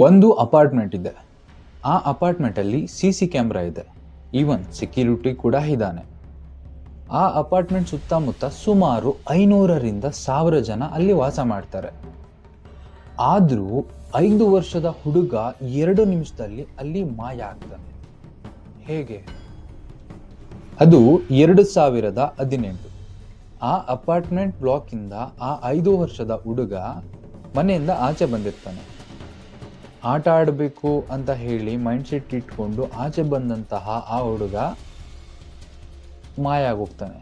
ಒಂದು ಅಪಾರ್ಟ್ಮೆಂಟ್ ಇದೆ. ಆ ಅಪಾರ್ಟ್ಮೆಂಟಲ್ಲಿ CC ಕ್ಯಾಮ್ರಾ ಇದೆ. ಈವನ್ ಸೆಕ್ಯೂರಿಟಿ ಕೂಡ ಇದ್ದಾನೆ. ಆ ಅಪಾರ್ಟ್ಮೆಂಟ್ ಸುತ್ತಮುತ್ತ ಸುಮಾರು 500ರಿಂದ 1000 ಜನ ಅಲ್ಲಿ ವಾಸ ಮಾಡ್ತಾರೆ. ಆದರೂ 5 ವರ್ಷದ ಹುಡುಗ 2 ನಿಮಿಷದಲ್ಲಿ ಅಲ್ಲಿ ಮಾಯ ಆಗ್ತಾನೆ. ಹೇಗೆ? ಅದು 2018. ಆ ಅಪಾರ್ಟ್ಮೆಂಟ್ ಬ್ಲಾಕಿಂದ ಆ 5 ವರ್ಷದ ಹುಡುಗ ಮನೆಯಿಂದ ಆಚೆ ಬಂದಿರ್ತಾನೆ. ಆಟ ಆಡಬೇಕು ಅಂತ ಹೇಳಿ ಮೈಂಡ್ಸೆಟ್ ಇಟ್ಕೊಂಡು ಆಚೆ ಬಂದಂತಹ ಆ ಹುಡುಗ ಮಾಯ ಆಗೋಗ್ತಾನೆ.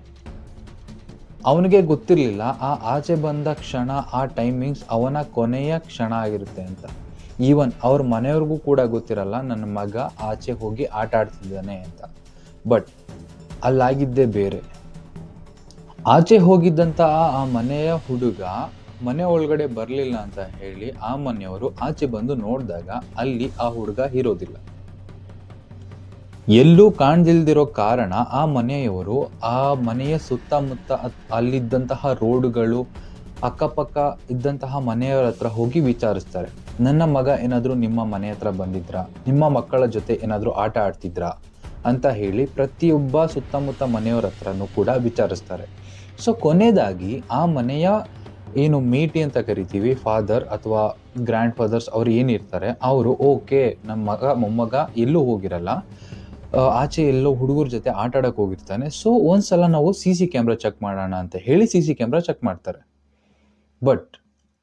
ಅವನಿಗೆ ಗೊತ್ತಿರಲಿಲ್ಲ ಆ ಆಚೆ ಬಂದ ಕ್ಷಣ, ಆ ಟೈಮಿಂಗ್ಸ್ ಅವನ ಕೊನೆಯ ಕ್ಷಣ ಆಗಿರುತ್ತೆ ಅಂತ. ಈವನ್ ಅವ್ರ ಮನೆಯವ್ರಿಗೂ ಕೂಡ ಗೊತ್ತಿರಲ್ಲ ನನ್ನ ಮಗ ಆಚೆ ಹೋಗಿ ಆಟ ಆಡ್ತಿದ್ದಾನೆ ಅಂತ. ಬಟ್ ಅಲ್ಲಾಗಿದ್ದೇ ಬೇರೆ. ಆಚೆ ಹೋಗಿದ್ದಂತಹ ಆ ಮನೆಯ ಹುಡುಗ ಮನೆ ಒಳಗಡೆ ಬರಲಿಲ್ಲ ಅಂತ ಹೇಳಿ ಆ ಮನೆಯವರು ಆಚೆ ಬಂದು ನೋಡಿದಾಗ ಅಲ್ಲಿ ಆ ಹುಡುಗ ಇರೋದಿಲ್ಲ. ಎಲ್ಲೂ ಕಾಣ್ದಿಲ್ದಿರೋ ಕಾರಣ ಆ ಮನೆಯವರು ಆ ಮನೆಯ ಸುತ್ತಮುತ್ತ ಅಲ್ಲಿದ್ದಂತಹ ರೋಡ್ಗಳು, ಅಕ್ಕಪಕ್ಕ ಇದ್ದಂತಹ ಮನೆಯವರ ಹತ್ರ ಹೋಗಿ ವಿಚಾರಿಸ್ತಾರೆ, ನನ್ನ ಮಗ ಏನಾದರೂ ನಿಮ್ಮ ಮನೆ ಹತ್ರ ಬಂದಿದ್ರಾ, ನಿಮ್ಮ ಮಕ್ಕಳ ಜೊತೆ ಏನಾದರೂ ಆಟ ಆಡ್ತಿದ್ರಾ ಅಂತ ಹೇಳಿ ಪ್ರತಿಯೊಬ್ಬ ಸುತ್ತಮುತ್ತ ಮನೆಯವರ ಹತ್ರನೂ ಕೂಡ ವಿಚಾರಿಸ್ತಾರೆ. ಸೊ ಕೊನೆಯದಾಗಿ ಆ ಮನೆಯ ಏನು ಮೇಟಿ ಅಂತ ಕರಿತೀವಿ, ಫಾದರ್ ಅಥವಾ ಗ್ರ್ಯಾಂಡ್ ಫಾದರ್ಸ್ ಅವ್ರು ಏನಿರ್ತಾರೆ ಅವರು ಓಕೆ ನಮ್ಮ ಮಗ ಮೊಮ್ಮಗ ಎಲ್ಲೂ ಹೋಗಿರಲ್ಲ, ಆಚೆ ಎಲ್ಲೋ ಹುಡುಗರ ಜೊತೆ ಆಟ ಆಡಕ್ಕೆ ಹೋಗಿರ್ತಾನೆ, ಸೊ ಒಂದ್ಸಲ ನಾವು CC ಕ್ಯಾಮ್ರಾ ಚೆಕ್ ಮಾಡೋಣ ಅಂತ ಹೇಳಿ CC ಕ್ಯಾಮ್ರಾ ಚೆಕ್ ಮಾಡ್ತಾರೆ. ಬಟ್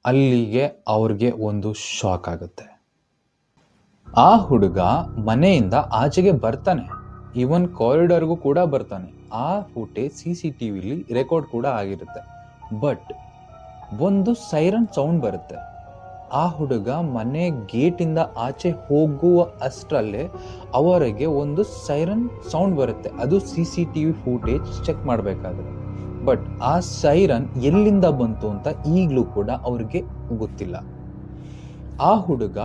ಅಲ್ಲಿಗೆ ಅವ್ರಿಗೆ ಒಂದು ಶಾಕ್ ಆಗುತ್ತೆ. ಆ ಹುಡುಗ ಮನೆಯಿಂದ ಆಚೆಗೆ ಬರ್ತಾನೆ, ಈವನ್ ಕಾರಿಡಾರ್ಗೂ ಕೂಡ ಬರ್ತಾನೆ. ಆ ಫುಟೇಜ್ CCTVಲಿ ರೆಕಾರ್ಡ್ ಕೂಡ ಆಗಿರುತ್ತೆ. ಬಟ್ ಒಂದು ಸೈರನ್ ಸೌಂಡ್ ಬರುತ್ತೆ. ಆ ಹುಡುಗ ಮನೆ ಗೇಟಿಂದ ಆಚೆ ಹೋಗುವ ಅಷ್ಟರಲ್ಲೇ ಅವರಿಗೆ ಒಂದು ಸೈರನ್ ಸೌಂಡ್ ಬರುತ್ತೆ. ಅದು CCTV ಫುಟೇಜ್ ಚೆಕ್ ಮಾಡಬೇಕಾದ್ರೆ. ಬಟ್ ಆ ಸೈರನ್ ಎಲ್ಲಿಂದ ಬಂತು ಅಂತ ಈಗಲೂ ಕೂಡ ಅವ್ರಿಗೆ ಗೊತ್ತಿಲ್ಲ. ಆ ಹುಡುಗ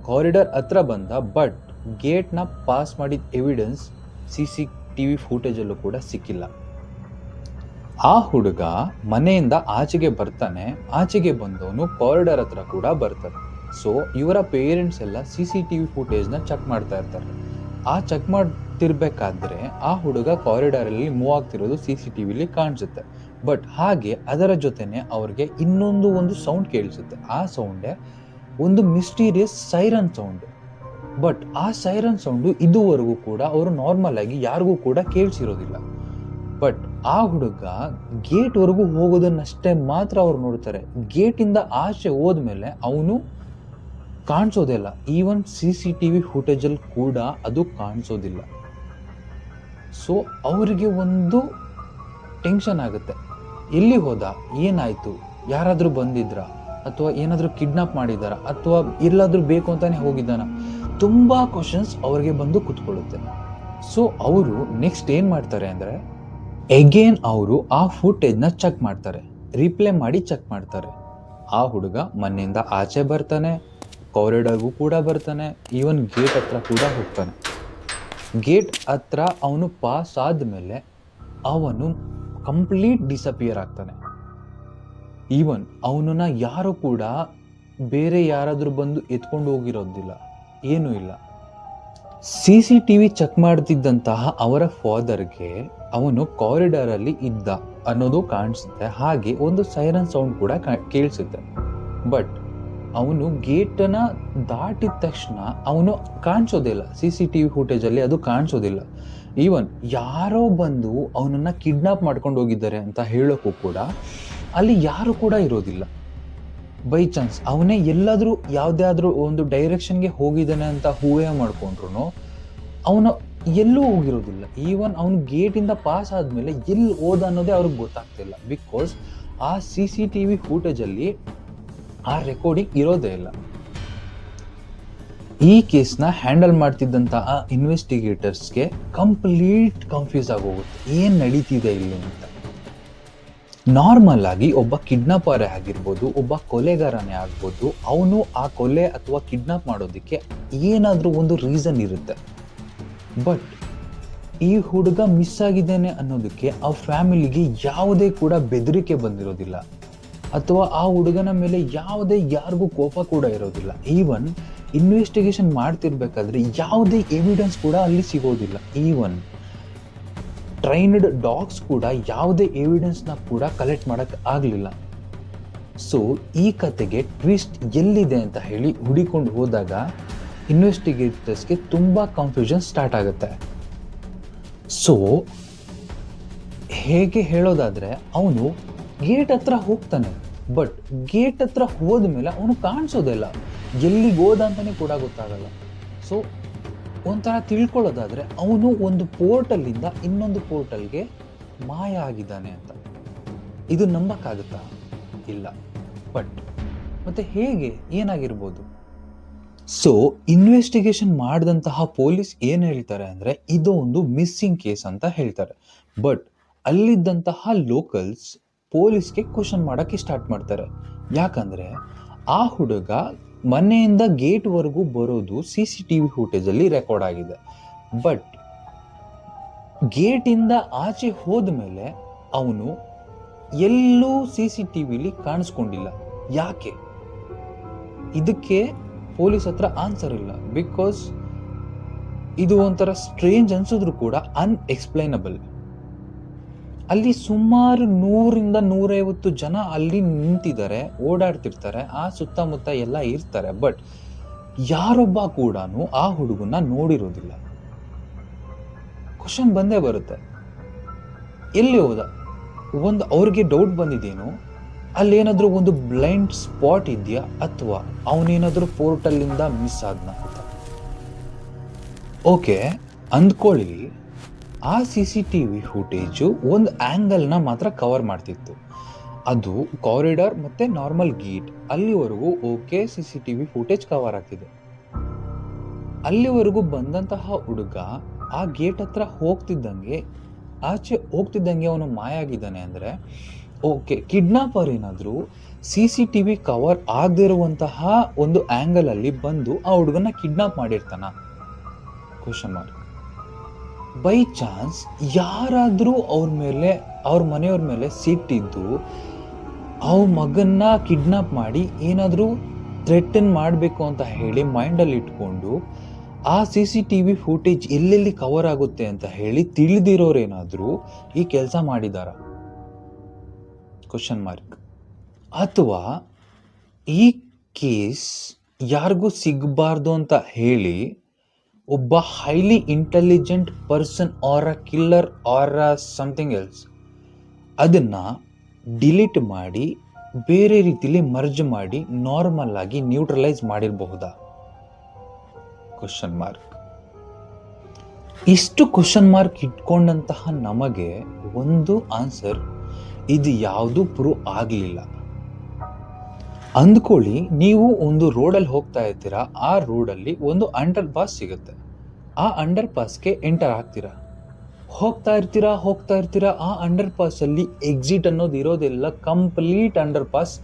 ಕಾರಿಡಾರ್ ಹತ್ರ ಬಂದ, ಬಟ್ ಗೇಟ್ನ ಪಾಸ್ ಮಾಡಿದ ಎವಿಡೆನ್ಸ್ CCTV ಫುಟೇಜಲ್ಲೂ ಕೂಡ ಸಿಕ್ಕಿಲ್ಲ. ಆ ಹುಡುಗ ಮನೆಯಿಂದ ಆಚೆಗೆ ಬರ್ತಾನೆ, ಆಚೆಗೆ ಬಂದವನು ಕಾರಿಡಾರ್ ಹತ್ರ ಕೂಡ ಬರ್ತಾನೆ. ಸೊ ಇವರ ಪೇರೆಂಟ್ಸ್ ಎಲ್ಲ CCTV ಫುಟೇಜ್ನ ಚೆಕ್ ಮಾಡ್ತಾ ಇರ್ತಾರೆ. ಆ ಚೆಕ್ ಮಾಡ್ತಿರ್ಬೇಕಾದ್ರೆ ಆ ಹುಡುಗ ಕಾರಿಡಾರಲ್ಲಿ ಮೂವ್ ಆಗ್ತಿರೋದು CCTVಲಿ ಕಾಣಿಸುತ್ತೆ. ಬಟ್ ಹಾಗೆ ಅದರ ಜೊತೆನೆ ಅವ್ರಿಗೆ ಒಂದು ಸೌಂಡ್ ಕೇಳಿಸುತ್ತೆ. ಆ ಸೌಂಡೇ ಒಂದು ಮಿಸ್ಟೀರಿಯಸ್ ಸೈರನ್ ಸೌಂಡ್. ಬಟ್ ಆ ಸೈರನ್ ಸೌಂಡು ಇದುವರೆಗೂ ಕೂಡ ಅವರು ನಾರ್ಮಲ್ ಆಗಿ ಯಾರಿಗೂ ಕೂಡ ಕೇಳಿಸಿರೋದಿಲ್ಲ. ಬಟ್ ಆ ಹುಡುಗ ಗೇಟ್ವರೆಗೂ ಹೋಗೋದನ್ನಷ್ಟೇ ಮಾತ್ರ ಅವ್ರು ನೋಡ್ತಾರೆ. ಗೇಟಿಂದ ಆಚೆ ಹೋದ್ಮೇಲೆ ಅವನು ಕಾಣಿಸೋದಿಲ್ಲ. ಈವನ್ CCTV ಫುಟೇಜಲ್ಲಿ ಕೂಡ ಅದು ಕಾಣಿಸೋದಿಲ್ಲ. ಸೊ ಅವರಿಗೆ ಒಂದು ಟೆನ್ಷನ್ ಆಗುತ್ತೆ. ಎಲ್ಲಿ ಹೋದ, ಏನಾಯ್ತು, ಯಾರಾದರೂ ಬಂದಿದ್ರಾ, ಅಥವಾ ಏನಾದರೂ ಕಿಡ್ನಾಪ್ ಮಾಡಿದಾರ, ಅಥವಾ ಎಲ್ಲಾದರೂ ಬೇಕು ಅಂತಾನೆ ಹೋಗಿದ್ದಾನ, ತುಂಬ ಕ್ವಶನ್ಸ್ ಅವ್ರಿಗೆ ಬಂದು ಕೂತ್ಕೊಳ್ಳುತ್ತೆ. ಸೊ ಅವರು ನೆಕ್ಸ್ಟ್ ಏನು ಮಾಡ್ತಾರೆ ಅಂದರೆ ಎಗೇನ್ ಅವರು ಆ ಫುಟೇಜ್ನ ಚೆಕ್ ಮಾಡ್ತಾರೆ, ರೀಪ್ಲೇ ಮಾಡಿ ಚೆಕ್ ಮಾಡ್ತಾರೆ. ಆ ಹುಡುಗ ಮನೆಯಿಂದ ಆಚೆ ಬರ್ತಾನೆ, ಕಾರಿಡಾರ್ಗೂ ಕೂಡ ಬರ್ತಾನೆ, ಈವನ್ ಗೇಟ್ ಹತ್ರ ಕೂಡ ಹೋಗ್ತಾನೆ. ಗೇಟ್ ಹತ್ರ ಅವನು ಪಾಸ್ ಆದಮೇಲೆ ಅವನು ಕಂಪ್ಲೀಟ್ ಡಿಸಪಿಯರ್ ಆಗ್ತಾನೆ. ಈವನ್ ಅವನನ್ನ ಯಾರು ಕೂಡ ಬೇರೆ ಯಾರಾದರೂ ಬಂದು ಎತ್ಕೊಂಡು ಹೋಗಿರೋದಿಲ್ಲ, ಏನೂ ಇಲ್ಲ. CCTV ಚೆಕ್ ಮಾಡ್ತಿದ್ದಂತಹ ಅವರ ಫಾದರ್ಗೆ ಅವನು ಕಾರಿಡಾರಲ್ಲಿ ಇದ್ದ ಅನ್ನೋದು ಕಾಣಿಸುತ್ತೆ. ಹಾಗೆ ಒಂದು ಸೈರನ್ ಸೌಂಡ್ ಕೂಡ ಕೇಳಿಸುತ್ತೆ. ಬಟ್ ಅವನು ಗೇಟನ್ನ ದಾಟಿದ ತಕ್ಷಣ ಅವನು ಕಾಣಿಸೋದಿಲ್ಲ. CCTV ಫುಟೇಜಲ್ಲಿ ಅದು ಕಾಣಿಸೋದಿಲ್ಲ. ಈವನ್ ಯಾರೋ ಬಂದು ಅವನನ್ನ ಕಿಡ್ನಾಪ್ ಮಾಡ್ಕೊಂಡು ಹೋಗಿದ್ದಾರೆ ಅಂತ ಹೇಳೋಕ್ಕೂ ಕೂಡ ಅಲ್ಲಿ ಯಾರು ಕೂಡ ಇರೋದಿಲ್ಲ. ಬೈ ಚಾನ್ಸ್ ಅವನೇ ಎಲ್ಲಾದರೂ ಯಾವುದಾದ್ರೂ ಒಂದು ಡೈರೆಕ್ಷನ್ಗೆ ಹೋಗಿದ್ದಾನೆ ಅಂತ ಊಹೆ ಮಾಡ್ಕೊಂಡ್ರು ಅವನು ಎಲ್ಲೂ ಹೋಗಿರೋದಿಲ್ಲ. ಈವನ್ ಅವನು ಗೇಟಿಂದ ಪಾಸ್ ಆದಮೇಲೆ ಎಲ್ಲಿ ಹೋದ ಅನ್ನೋದೇ ಅವ್ರಿಗೆ ಗೊತ್ತಾಗ್ತಿಲ್ಲ. ಬಿಕಾಸ್ ಆ CCTV ಫುಟೇಜಲ್ಲಿ ಆ ರೆಕಾರ್ಡಿಂಗ್ ಇರೋದೇ ಇಲ್ಲ. ಈ ಕೇಸ್ನ ಹ್ಯಾಂಡಲ್ ಮಾಡ್ತಿದ್ದಂತಹ ಇನ್ವೆಸ್ಟಿಗೇಟರ್ಸ್ಗೆ ಕಂಪ್ಲೀಟ್ ಕನ್ಫ್ಯೂಸ್ ಆಗೋಗುತ್ತೆ, ಏನು ನಡೀತಿದೆ ಇಲ್ಲಿ ಅಂತ. ನಾರ್ಮಲ್ ಆಗಿ ಒಬ್ಬ ಕಿಡ್ನಾಪರೇ ಆಗಿರ್ಬೋದು, ಒಬ್ಬ ಕೊಲೆಗಾರನೇ ಆಗ್ಬೋದು, ಅವನು ಆ ಕೊಲೆ ಅಥವಾ ಕಿಡ್ನಾಪ್ ಮಾಡೋದಕ್ಕೆ ಏನಾದರೂ ಒಂದು ರೀಸನ್ ಇರುತ್ತೆ. ಬಟ್ ಈ ಹುಡುಗ ಮಿಸ್ ಆಗಿದ್ದೇನೆ ಅನ್ನೋದಕ್ಕೆ ಆ ಫ್ಯಾಮಿಲಿಗೆ ಯಾವುದೇ ಕೂಡ ಬೆದರಿಕೆ ಬಂದಿರೋದಿಲ್ಲ. ಅಥವಾ ಆ ಹುಡುಗನ ಮೇಲೆ ಯಾವುದೇ ಯಾರಿಗೂ ಕೋಪ ಕೂಡ ಇರೋದಿಲ್ಲ. ಈವನ್ ಇನ್ವೆಸ್ಟಿಗೇಷನ್ ಮಾಡ್ತಿರ್ಬೇಕಾದ್ರೆ ಯಾವುದೇ ಎವಿಡೆನ್ಸ್ ಕೂಡ ಅಲ್ಲಿ ಸಿಗೋದಿಲ್ಲ. ಈವನ್ ಟ್ರೈನ್ಡ್ ಡಾಗ್ಸ್ ಕೂಡ ಯಾವುದೇ ಎವಿಡೆನ್ಸ್ನ ಕೂಡ ಕಲೆಕ್ಟ್ ಮಾಡೋಕ್ಕೆ ಆಗಲಿಲ್ಲ. ಸೊ ಈ ಕತೆಗೆ ಟ್ವಿಸ್ಟ್ ಎಲ್ಲಿದೆ ಅಂತ ಹೇಳಿ ಹುಡಿಕೊಂಡು ಹೋದಾಗ ಇನ್ವೆಸ್ಟಿಗೇಟರ್ಸ್ಗೆ ತುಂಬ ಕನ್ಫ್ಯೂಷನ್ ಸ್ಟಾರ್ಟ್ ಆಗುತ್ತೆ. ಸೊ ಹೇಗೆ ಹೇಳೋದಾದರೆ, ಅವನು ಗೇಟ್ ಹತ್ರ ಹೋಗ್ತಾನೆ, ಬಟ್ ಗೇಟ್ ಹತ್ರ ಹೋದ್ಮೇಲೆ ಅವನು ಕಾಣಿಸೋದಿಲ್ಲ, ಎಲ್ಲಿಗೆ ಹೋದ ಅಂತಲೇ ಕೂಡ ಗೊತ್ತಾಗಲ್ಲ. ಸೊ ಒಂಥರ ತಿಳ್ಕೊಳ್ಳೋದಾದರೆ ಅವನು ಒಂದು ಪೋರ್ಟಲ್ಲಿಂದ ಇನ್ನೊಂದು ಪೋರ್ಟಲ್ಗೆ ಮಾಯ ಆಗಿದ್ದಾನೆ ಅಂತ. ಇದು ನಂಬಕ್ಕಾಗುತ್ತಾ? ಇಲ್ಲ. ಬಟ್ ಮತ್ತೆ ಹೇಗೆ, ಏನಾಗಿರ್ಬೋದು? ಸೊ ಇನ್ವೆಸ್ಟಿಗೇಷನ್ ಮಾಡಿದಂತಹ ಪೊಲೀಸ್ ಏನು ಹೇಳ್ತಾರೆ ಅಂದರೆ, ಇದು ಒಂದು ಮಿಸ್ಸಿಂಗ್ ಕೇಸ್ ಅಂತ ಹೇಳ್ತಾರೆ. ಬಟ್ ಅಲ್ಲಿದ್ದಂತಹ ಲೋಕಲ್ಸ್ ಪೊಲೀಸ್ಗೆ ಕ್ವಶನ್ ಮಾಡೋಕ್ಕೆ ಸ್ಟಾರ್ಟ್ ಮಾಡ್ತಾರೆ. ಯಾಕಂದರೆ ಆ ಹುಡುಗ ಮನೆಯಿಂದ ಗೇಟ್ವರೆಗೂ ಬರೋದು CCTV ಫುಟೇಜಲ್ಲಿ ರೆಕಾರ್ಡ್ ಆಗಿದೆ. ಬಟ್ ಗೇಟಿಂದ ಆಚೆ ಹೋದ್ಮೇಲೆ ಅವನು ಎಲ್ಲೂ CCTVಲಿ ಕಾಣಿಸ್ಕೊಂಡಿಲ್ಲ. ಯಾಕೆ? ಇದಕ್ಕೆ ಪೊಲೀಸ್ ಹತ್ರ ಆನ್ಸರ್ ಇಲ್ಲ. ಬಿಕಾಸ್ ಇದು ಒಂಥರ ಸ್ಟ್ರೇಂಜ್ ಅನ್ಸಿದ್ರು ಕೂಡ ಅನ್ಎಕ್ಸ್ಪ್ಲೈನಬಲ್. ಅಲ್ಲಿ ಸುಮಾರು 100-150 ಜನ ಅಲ್ಲಿ ನಿಂತಿದ್ದಾರೆ, ಓಡಾಡ್ತಿರ್ತಾರೆ, ಆ ಸುತ್ತಮುತ್ತ ಎಲ್ಲ ಇರ್ತಾರೆ. ಬಟ್ ಯಾರೊಬ್ಬ ಕೂಡ ಆ ಹುಡುಗನ್ನ ನೋಡಿರೋದಿಲ್ಲ. ಕ್ವಶನ್ ಬಂದೇ ಬರುತ್ತೆ, ಎಲ್ಲಿ ಹೋದ? ಒಂದು ಅವ್ರಿಗೆ ಡೌಟ್ ಬಂದಿದ್ದೇನು, ಅಲ್ಲೇನಾದ್ರೂ ಒಂದು ಬ್ಲೈಂಡ್ ಸ್ಪಾಟ್ ಇದೆಯಾ, ಅಥವಾ ಅವನೇನಾದ್ರೂ ಪೋರ್ಟಲ್ಲಿಂದ ಮಿಸ್ ಆದ್ನ ಅಂತ. ಓಕೆ ಅಂದ್ಕೊಳ್ಳಿ, ಆ CCTV ಫುಟೇಜು ಒಂದು ಆ್ಯಂಗಲ್ನ ಮಾತ್ರ ಕವರ್ ಮಾಡ್ತಿತ್ತು. ಅದು ಕಾರಿಡಾರ್ ಮತ್ತು ನಾರ್ಮಲ್ ಗೇಟ್ ಅಲ್ಲಿವರೆಗೂ ಓಕೆ, CCTV ಫುಟೇಜ್ ಕವರ್ ಆಗ್ತಿದೆ. ಅಲ್ಲಿವರೆಗೂ ಬಂದಂತಹ ಹುಡುಗ ಆ ಗೇಟ್ ಹತ್ರ ಆಚೆ ಹೋಗ್ತಿದ್ದಂಗೆ ಅವನು ಮಾಯ ಆಗಿದ್ದಾನೆ ಅಂದರೆ, ಓಕೆ, ಕಿಡ್ನಾಪರ್ ಏನಾದರೂ CCTV ಕವರ್ ಆಗದಿರುವಂತಹ ಒಂದು ಆ್ಯಂಗಲಲ್ಲಿ ಬಂದು ಆ ಹುಡುಗನ ಕಿಡ್ನಾಪ್ ಮಾಡಿರ್ತಾನ? Question mark. ಬೈ ಚಾನ್ಸ್ ಯಾರಾದರೂ ಅವ್ರ ಮನೆಯವ್ರ ಮೇಲೆ ಸಿಟ್ಟಿದ್ದು ಅವ್ರ ಮಗನ್ನ ಕಿಡ್ನಾಪ್ ಮಾಡಿ ಏನಾದರೂ ಥ್ರೆಟನ್ ಮಾಡಬೇಕು ಅಂತ ಹೇಳಿ ಮೈಂಡಲ್ಲಿ ಇಟ್ಕೊಂಡು ಆ CCTV ಫುಟೇಜ್ ಎಲ್ಲೆಲ್ಲಿ ಕವರ್ ಆಗುತ್ತೆ ಅಂತ ಹೇಳಿ ತಿಳಿದಿರೋರೇನಾದರೂ ಈ ಕೆಲಸ ಮಾಡಿದಾರ? Question mark. ಅಥವಾ ಈ ಕೇಸ್ ಯಾರಿಗೂ ಸಿಗಬಾರ್ದು ಅಂತ ಹೇಳಿ ಒಬ್ಬ highly intelligent person or a killer or something else ಅದನ್ನ ಡಿಲೀಟ್ ಮಾಡಿ ಬೇರೆ ರೀತಿಲಿ ಮರ್ಜ್ ಮಾಡಿ ನಾರ್ಮಲ್ ಆಗಿ ನ್ಯೂಟ್ರಲೈಸ್ ಮಾಡಿರಬಹುದಾ? Question mark. ಇಷ್ಟು ಕ್ವಶನ್ ಮಾರ್ಕ್ ಇಟ್ಕೊಂಡಂತಹ ನಮಗೆ ಒಂದು ಆನ್ಸರ್, ಇದು ಯಾವುದು ಪ್ರೂವ್ ಆಗಲಿಲ್ಲ. ಅಂದ್ಕೊಳ್ಳಿ, ನೀವು ಒಂದು ರೋಡಲ್ಲಿ ಹೋಗ್ತಾ ಇರ್ತೀರಾ, ಆ ರೋಡಲ್ಲಿ ಒಂದು ಅಂಡರ್ ಪಾಸ್ ಸಿಗುತ್ತೆ, ಆ ಅಂಡರ್ ಪಾಸ್ಗೆ ಎಂಟರ್ ಆಗ್ತೀರಾ, ಹೋಗ್ತಾ ಇರ್ತೀರಾ. ಆ ಅಂಡರ್ ಪಾಸಲ್ಲಿ ಎಕ್ಸಿಟ್ ಅನ್ನೋದು ಇರೋದಿಲ್ಲ, ಕಂಪ್ಲೀಟ್ ಅಂಡರ್ ಪಾಸ್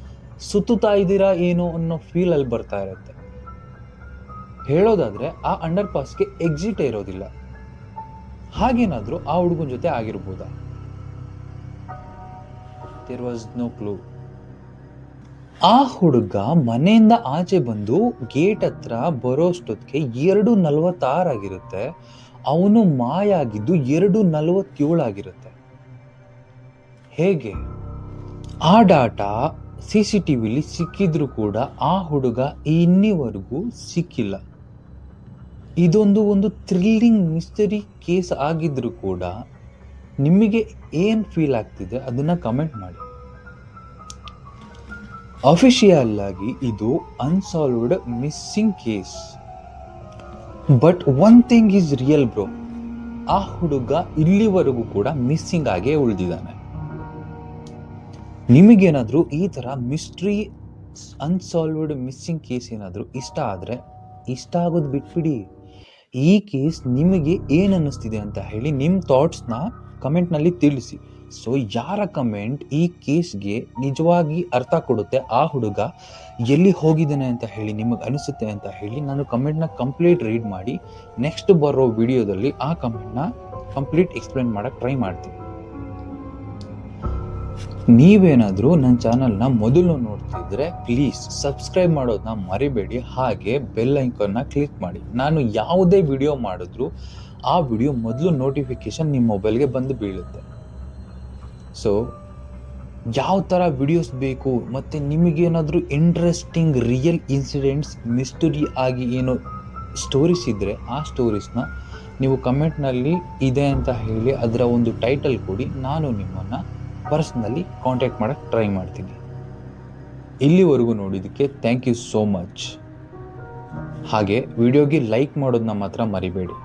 ಸುತ್ತುತ್ತಾ ಇದ್ದೀರಾ ಏನೋ ಅನ್ನೋ ಫೀಲಲ್ಲಿ ಬರ್ತಾ ಇರುತ್ತೆ. ಹೇಳೋದಾದ್ರೆ ಆ ಅಂಡರ್ ಪಾಸ್ಗೆ ಎಕ್ಸಿಟೇ ಇರೋದಿಲ್ಲ. ಹಾಗೇನಾದರೂ ಆ ಹುಡುಗನ ಜೊತೆ ಆಗಿರ್ಬೋದಾ? There was no clue. ಆ ಹುಡುಗ ಮನೆಯಿಂದ ಆಚೆ ಬಂದು ಗೇಟ್ ಹತ್ರ ಬರೋಷ್ಟೊತ್ತಿಗೆ 2:46 ಆಗಿರುತ್ತೆ. ಅವನು ಮಾಯ ಆಗಿದ್ದು 2:47 ಆಗಿರುತ್ತೆ. ಹೇಗೆ? ಆ ಡಾಟಾ CCTVಲಿ ಸಿಕ್ಕಿದ್ರು ಕೂಡ ಆ ಹುಡುಗ ಇನ್ನಿವರೆಗೂ ಸಿಕ್ಕಿಲ್ಲ. ಒಂದು ಥ್ರಿಲ್ಲಿಂಗ್ ಮಿಸ್ಟರಿ ಕೇಸ್ ಆಗಿದ್ರು ಕೂಡ ನಿಮಗೆ ಏನು ಫೀಲ್ ಆಗ್ತಿದೆ ಅದನ್ನ ಕಮೆಂಟ್ ಮಾಡಿ. ಅಫಿಷಿಯಲ್ ಆಗಿ ಇದು unsolved missing case. But one thing is real bro, ಆ ಹುಡುಗ ಇಲ್ಲಿವರೆಗೂ ಕೂಡ ಮಿಸ್ಸಿಂಗ್ ಆಗೇ ಉಳಿದಿದ್ದಾನೆ. ನಿಮಗೇನಾದರೂ ಈ ಥರ ಮಿಸ್ಟ್ರಿ ಅನ್ಸಾಲ್ವ್ಡ್ ಮಿಸ್ಸಿಂಗ್ ಕೇಸ್ ಏನಾದರೂ ಇಷ್ಟ ಆಗೋದು ಬಿಟ್ಬಿಡಿ. ಈ ಕೇಸ್ ನಿಮಗೆ ಏನು ಅನ್ನಿಸ್ತಿದೆ ಅಂತ ಹೇಳಿ ನಿಮ್ಮ ಥಾಟ್ಸ್ನ ಕಮೆಂಟ್ನಲ್ಲಿ ತಿಳಿಸಿ. ಸೊ ಯಾರ ಕಮೆಂಟ್ ಈ ಕೇಸ್ಗೆ ನಿಜವಾಗಿ ಅರ್ಥ ಕೊಡುತ್ತೆ, ಆ ಹುಡುಗ ಎಲ್ಲಿ ಹೋಗಿದ್ದಾನೆ ಅಂತ ಹೇಳಿ ನಿಮಗೆ ಅನಿಸುತ್ತೆ ಅಂತ ಹೇಳಿ ನಾನು ಕಮೆಂಟ್ನ ಕಂಪ್ಲೀಟ್ ರೀಡ್ ಮಾಡಿ ನೆಕ್ಸ್ಟ್ ಬರೋ ವಿಡಿಯೋದಲ್ಲಿ ಆ ಕಮೆಂಟ್ನ ಕಂಪ್ಲೀಟ್ ಎಕ್ಸ್ಪ್ಲೇನ್ ಮಾಡೋಕ್ಕೆ ಟ್ರೈ ಮಾಡ್ತೀನಿ. ನೀವೇನಾದರೂ ನನ್ನ ಚಾನಲ್ನ ಮೊದಲು ನೋಡ್ತಿದ್ರೆ ಪ್ಲೀಸ್ ಸಬ್ಸ್ಕ್ರೈಬ್ ಮಾಡೋದನ್ನ ಮರಿಬೇಡಿ. ಹಾಗೆ ಬೆಲ್ ಐಕಾನ್ನ ಕ್ಲಿಕ್ ಮಾಡಿ. ನಾನು ಯಾವುದೇ ವಿಡಿಯೋ ಮಾಡಿದ್ರೂ ಆ ವಿಡಿಯೋ ಮೊದಲು ನೋಟಿಫಿಕೇಶನ್ ನಿಮ್ಮ ಮೊಬೈಲ್ಗೆ ಬಂದು ಬೀಳುತ್ತೆ. ಸೊ ಯಾವ ಥರ ವಿಡಿಯೋಸ್ ಬೇಕು ಮತ್ತು ನಿಮಗೇನಾದರೂ ಇಂಟ್ರೆಸ್ಟಿಂಗ್ ರಿಯಲ್ ಇನ್ಸಿಡೆಂಟ್ಸ್ ಮಿಸ್ಟರಿ ಆಗಿ ಏನೋ ಸ್ಟೋರೀಸ್ ಇದ್ದರೆ ಆ ಸ್ಟೋರೀಸ್ನ ನೀವು ಕಮೆಂಟ್ನಲ್ಲಿ ಇದೆ ಅಂತ ಹೇಳಿ ಅದರ ಒಂದು ಟೈಟಲ್ ಕೊಡಿ. ನಾನು ನಿಮ್ಮನ್ನು ಪರ್ಸ್ನಲಿ ಕಾಂಟ್ಯಾಕ್ಟ್ ಮಾಡೋಕ್ಕೆ ಟ್ರೈ ಮಾಡ್ತೀನಿ. ಇಲ್ಲಿವರೆಗೂ ನೋಡಿದ್ದಕ್ಕೆ ಥ್ಯಾಂಕ್ ಯು ಸೋ ಮಚ್. ಹಾಗೆ ವಿಡಿಯೋಗೆ ಲೈಕ್ ಮಾಡೋದನ್ನ ಮಾತ್ರ ಮರಿಬೇಡಿ.